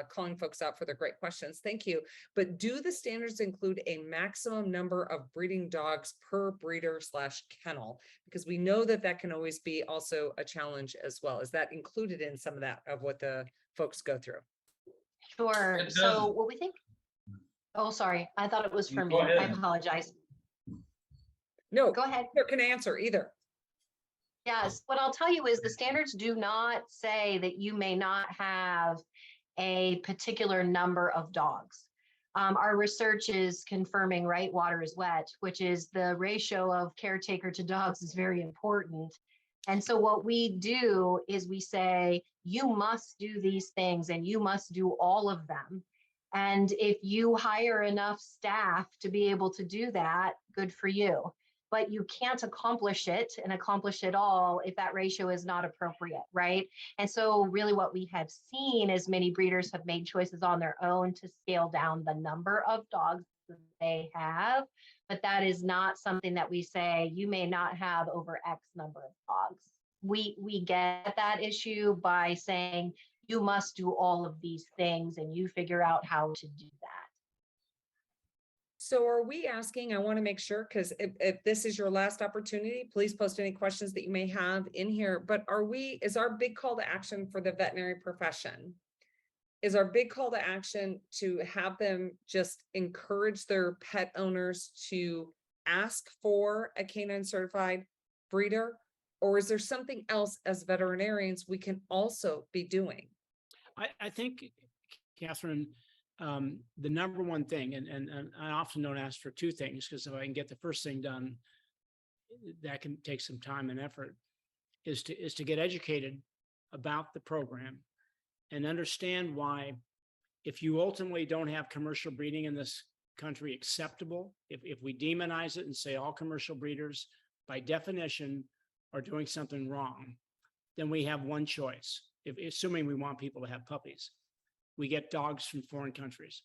calling folks out for their great questions. Thank you. But do the standards include a maximum number of breeding dogs per breeder/kennel? Because we know that can always be also a challenge as well. Is that included in some of that of what the folks go through? sure. It So does. what we think. Oh, sorry. I thought it was for me. Go I ahead. apologize. No, Go ahead. either can answer either. Yes, what I'll tell you is the standards do not say that you may not have a particular number of dogs. Our research is confirming right water is wet, which is the ratio of caretaker to dogs is very important. And so what we do is we say, you must do these things and you must do all of them. And if you hire enough staff to be able to do that, good for you. But you can't accomplish it and accomplish it all if that ratio is not appropriate, right? And so really what we have seen is many breeders have made choices on their own to scale down the number of dogs that they have, but that is not something that we say, you may not have over X number of dogs. We get that issue by saying, you must do all of these things and you figure out how to do that. So are we asking, I want to make sure, because if this is your last opportunity, please post any questions that you may have in here, but is our big call to action for the veterinary profession? Is our big call to action to have them just encourage their pet owners to ask for a canine certified breeder? Or is there something else as veterinarians we can also be doing? I think, Catherine, the number one thing, and I often don't ask for 2 things, because if I can get the first thing done, that can take some time and effort, is to get educated about the program and understand why, if you ultimately don't have commercial breeding in this country acceptable, if we demonize it and say all commercial breeders by definition are doing something wrong, then we have one choice. Assuming we want people to have puppies, we get dogs from foreign countries.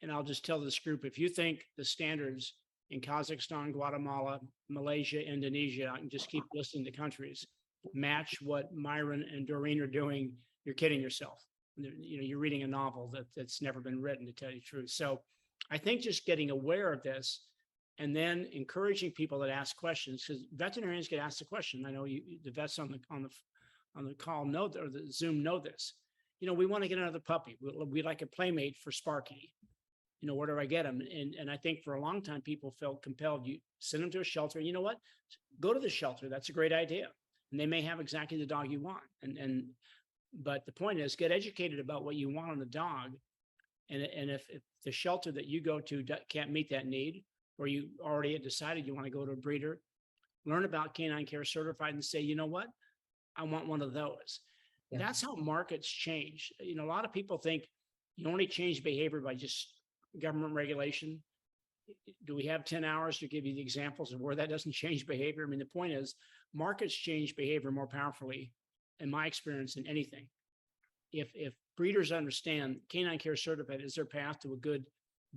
And I'll just tell this group, if you think the standards in Kazakhstan, Guatemala, Malaysia, Indonesia, I can just keep listing the countries, match what Myron and Doreen are doing, you're kidding yourself. You're reading a novel that's never been written, to tell you the truth. So I think just getting aware of this and then encouraging people that ask questions, because veterinarians get asked the question. I know the vets on the call know, or the Zoom know this. We want to get another puppy. We'd like a playmate for Sparky. Where do I get them? And I think for a long time, people felt compelled. You send them to a shelter. You know what? Go to the shelter. That's a great idea. And they may have exactly the dog you want. But the point is, get educated about what you want on the dog. And if the shelter that you go to can't meet that need, or you already had decided you want to go to a breeder, learn about Canine Care Certified and say, you know what? I want one of those. Yeah. That's how markets change. A lot of people think you only change behavior by just government regulation. do we have 10 hours to give you the examples of where that doesn't change behavior? I mean, the point is markets change behavior more powerfully, in my experience, than anything. If breeders understand Canine Care Certified is their path to a good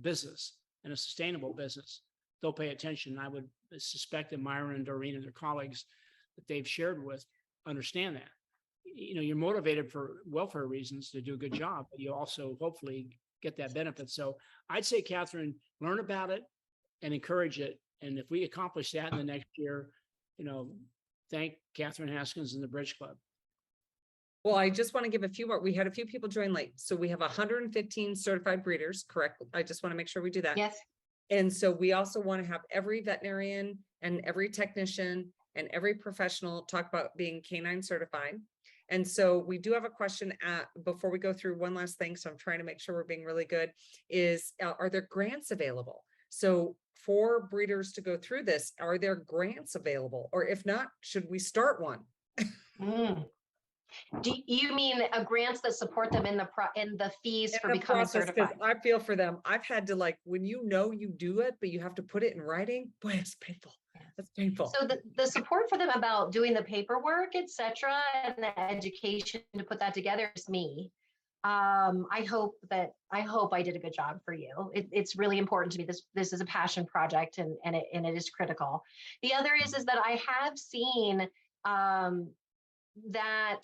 business and a sustainable business, they'll pay attention. I would suspect that Myron and Doreen and their colleagues that they've shared with understand that. You know, you're motivated for welfare reasons to do a good job, but you also hopefully get that benefit. So I'd say, Catherine, learn about it and encourage it. And if we accomplish that in the next year, you know, thank Catherine Haskins and the Bridge Club. Well, I just want to give a few more. We had a few people join late. So we have 115 certified breeders, correct? I just want to make sure we do that. Yes. And so we also want to have every veterinarian and every technician and every professional talk about being canine certified. And so we do have a question before we go through one last thing. So I'm trying to make sure we're being really good is, are there grants available? So for breeders to go through this, are there grants available? Or if not, should we start one? Do you mean grants that support them in the fees for In the becoming process, 'cause certified? I feel for them. I've had to, like, when you know you do it, but you have to put it in writing. Boy, it's painful. That's painful. So the support for them about doing the paperwork, et cetera, and the education to put that together is me. I hope I did a good job for you. It's really important to me. This is a passion project and it is critical. The other is that I have seen that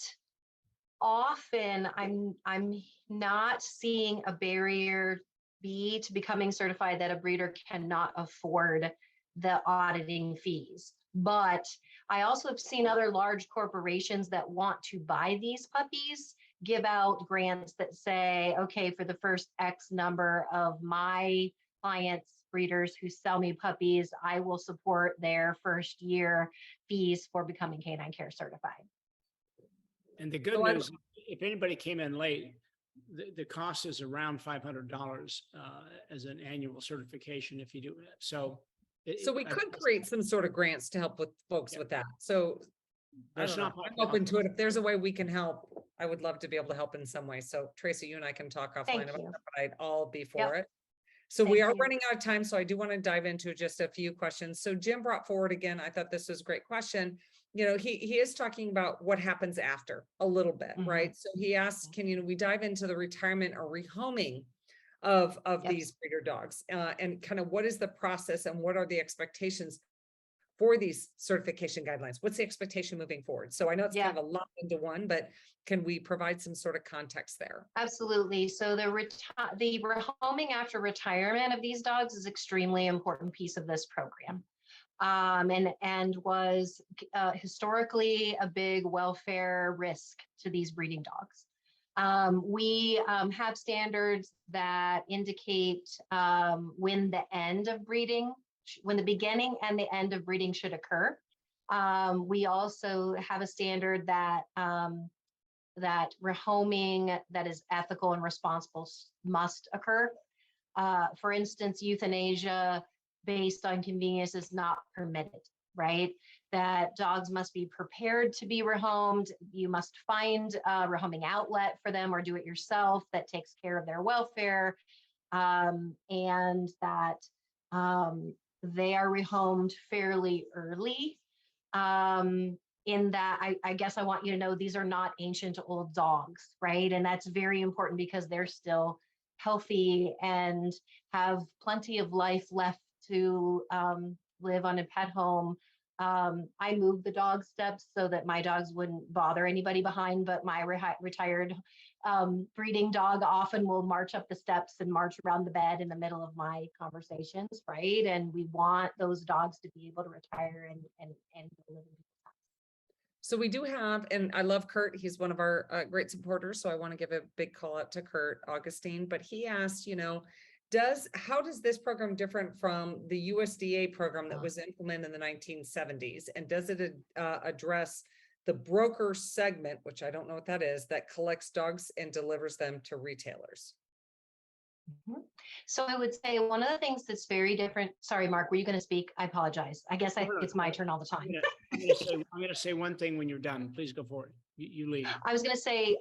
often I'm not seeing a barrier to becoming certified that a breeder cannot afford the auditing fees. But I also have seen other large corporations that want to buy these puppies give out grants that say, okay, for the first X number of my clients, breeders who sell me puppies, I will support their first year fees for becoming Canine Care Certified. And the good news, if anybody came in late, the cost is around $500 as an annual certification if you do it. So we could create some sort of grants to help with folks with that. So I don't know. I'm open to it. If there's a way we can help, I would love to be able to help in some way. So Traci, you and I can talk offline about that, but I'd all be for it. So we are running out of time. So I do want to dive into just a few questions. So Jim brought forward again, I thought this was a great question. You know, he is talking about what happens after a little bit, right? So he asked, can we dive into the retirement or rehoming of these breeder dogs and kind of what is the process and what are the expectations for these certification guidelines? What's the expectation moving forward? So I know it's kind of a lot into one, but can we provide some sort of context there? Absolutely. So the rehoming after retirement of these dogs is extremely important piece of this program. And was historically a big welfare risk to these breeding dogs. We have standards that indicate when the end of breeding, when the beginning and the end of breeding should occur. We also have a standard that that rehoming that is ethical and responsible must occur. For instance, euthanasia based on convenience is not permitted, right? That dogs must be prepared to be rehomed. You must find a rehoming outlet for them or do it yourself that takes care of their welfare, and that they are rehomed fairly early. In that, I guess I want you to know these are not ancient old dogs, right? And that's very important because they're still healthy and have plenty of life left to live on a pet home. I moved the dog steps so that my dogs wouldn't bother anybody behind, but my retired breeding dog often will march up the steps and march around the bed in the middle of my conversations, right? And we want those dogs to be able to retire and live in people's house. So we do have, and I love Kurt, he's one of our great supporters, so I want to give a big call out to Kurt Augustine, but he asked, how does this program different from the USDA program that was implemented in the 1970s? And does it address the broker segment, which I don't know what that is, that collects dogs and delivers them to retailers? So I would say one of the things that's very different. Sorry, Mark, were you going to speak? I apologize. I guess I think it's my turn all the time. I'm going to say one thing when you're done. Please go for it. You lead. I was going to say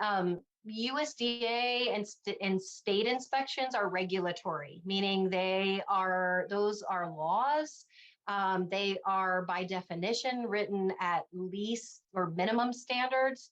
USDA and state inspections are regulatory, meaning those are laws. They are by definition written at least or minimum standards.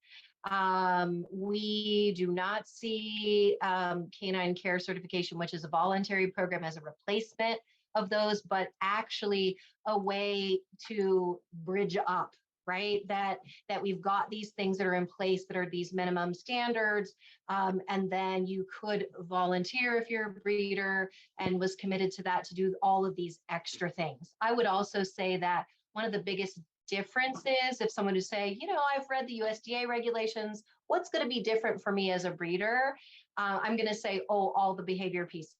We do not see Canine Care Certification, which is a voluntary program, as a replacement of those, but actually a way to bridge up, right? That we've got these things that are in place that are these minimum standards. And then you could volunteer if you're a breeder and was committed to that, to do all of these extra things. I would also say that one of the biggest differences, if someone would say, I've read the USDA regulations, what's going to be different for me as a breeder? I'm going to say, all the behavior pieces,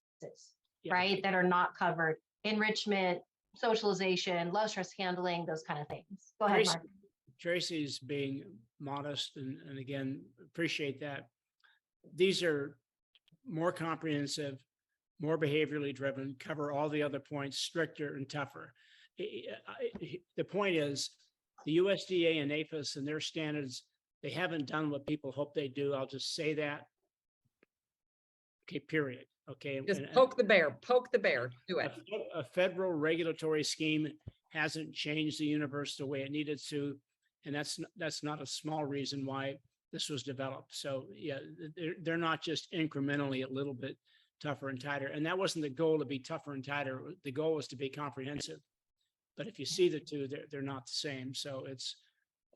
right, that are not covered: enrichment, socialization, low stress handling, those kind of things. Go ahead, Mark. Traci's being modest, and again, appreciate that. These are more comprehensive, more behaviorally driven, cover all the other points, stricter and tougher. The point is, the USDA and APHIS and their standards, they haven't done what people hope they do. I'll just say that. Okay, period. Okay. Just poke the bear, do it. A federal regulatory scheme hasn't changed the universe the way it needed to. And that's not a small reason why this was developed. So yeah, they're not just incrementally a little bit tougher and tighter. And that wasn't the goal, to be tougher and tighter. The goal was to be comprehensive. But if you see the two, they're not the same. So it's,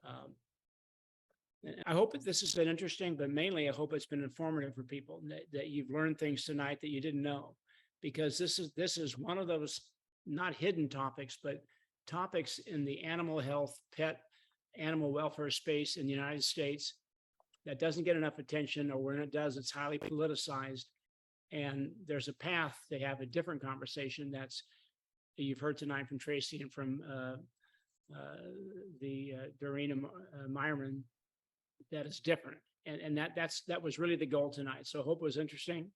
I hope that this has been interesting, but mainly I hope it's been informative for people, that you've learned things tonight that you didn't know, because this is one of those not hidden topics, but topics in the animal health, pet, animal welfare space in the United States that doesn't get enough attention, or when it does, it's highly politicized. And there's a path to have a different conversation that you've heard tonight from Traci and from Doreen Meyerman, that is different. And that was really the goal tonight. So I hope it was interesting.